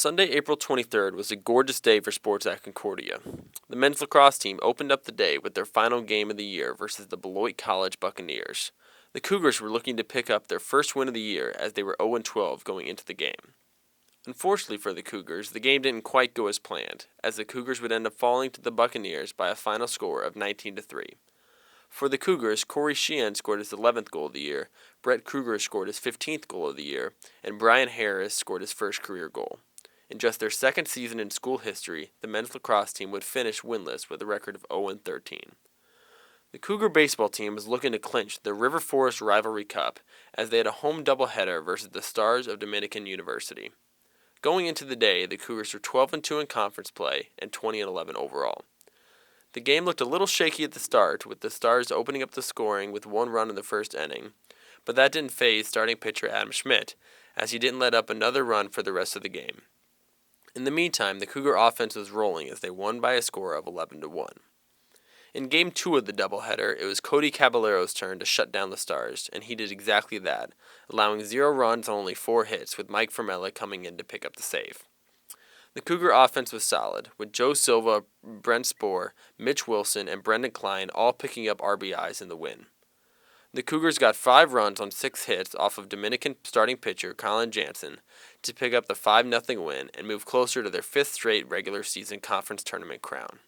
Sunday, April 23rd was a gorgeous day for sports at Concordia. The men's lacrosse team opened up the day with their final game of the year versus the Beloit College Buccaneers. The Cougars were looking to pick up their first win of the year as they were 0-12 going into the game. Unfortunately for the Cougars, the game didn't quite go as planned, as the Cougars would end up falling to the Buccaneers by a final score of 19-3. For the Cougars, Corey Sheehan scored his 11th goal of the year, Brett Kruger scored his 15th goal of the year, and Brian Harris scored his first career goal. In just their second season in school history, the men's lacrosse team would finish winless with a record of 0-13. The Cougar baseball team was looking to clinch the River Forest Rivalry Cup as they had a home doubleheader versus the Stars of Dominican University. Going into the day, the Cougars were 12-2 in conference play and 20-11 overall. The game looked a little shaky at the start, with the Stars opening up the scoring with one run in the first inning, but that didn't faze starting pitcher Adam Schmidt, as he didn't let up another run for the rest of the game. In the meantime, the Cougar offense was rolling as they won by a score of 11-1. In Game 2 of the doubleheader, it was Cody Caballero's turn to shut down the Stars, and he did exactly that, allowing 0 runs on only 4 hits, with Mike Formella coming in to pick up the save. The Cougar offense was solid, with Joe Silva, Brent Spohr, Mitch Wilson, and Brendan Klein all picking up RBIs in the win. The Cougars got 5 runs on 6 hits off of Dominican starting pitcher Colin Jansen to pick up the 5-0 win and move closer to their 5th straight regular season conference tournament crown.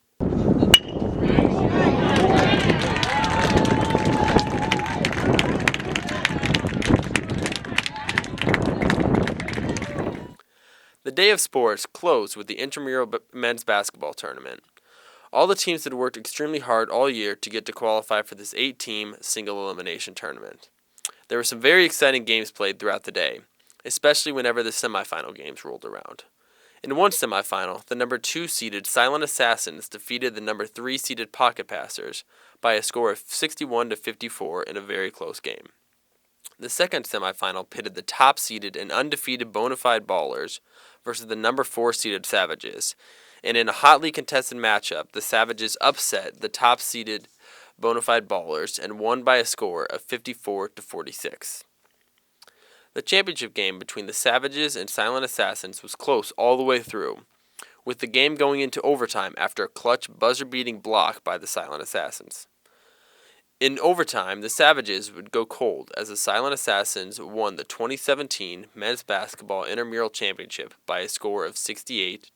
The day of sports closed with the intramural men's basketball tournament. All the teams had worked extremely hard all year to get to qualify for this 8-team single elimination tournament. There were some very exciting games played throughout the day, especially whenever the semifinal games rolled around. In one semifinal, the number 2 seeded Silent Assassins defeated the number 3 seeded Pocket Passers by a score of 61-54 in a very close game. The second semifinal pitted the top seeded and undefeated Bonafide Ballers versus the number 4 seeded Savages, and in a hotly contested matchup, the Savages upset the top-seeded Bonafide Ballers and won by a score of 54-46. The championship game between the Savages and Silent Assassins was close all the way through, with the game going into overtime after a clutch buzzer-beating block by the Silent Assassins. In overtime, the Savages would go cold as the Silent Assassins won the 2017 Men's Basketball Intramural Championship by a score of 68-59.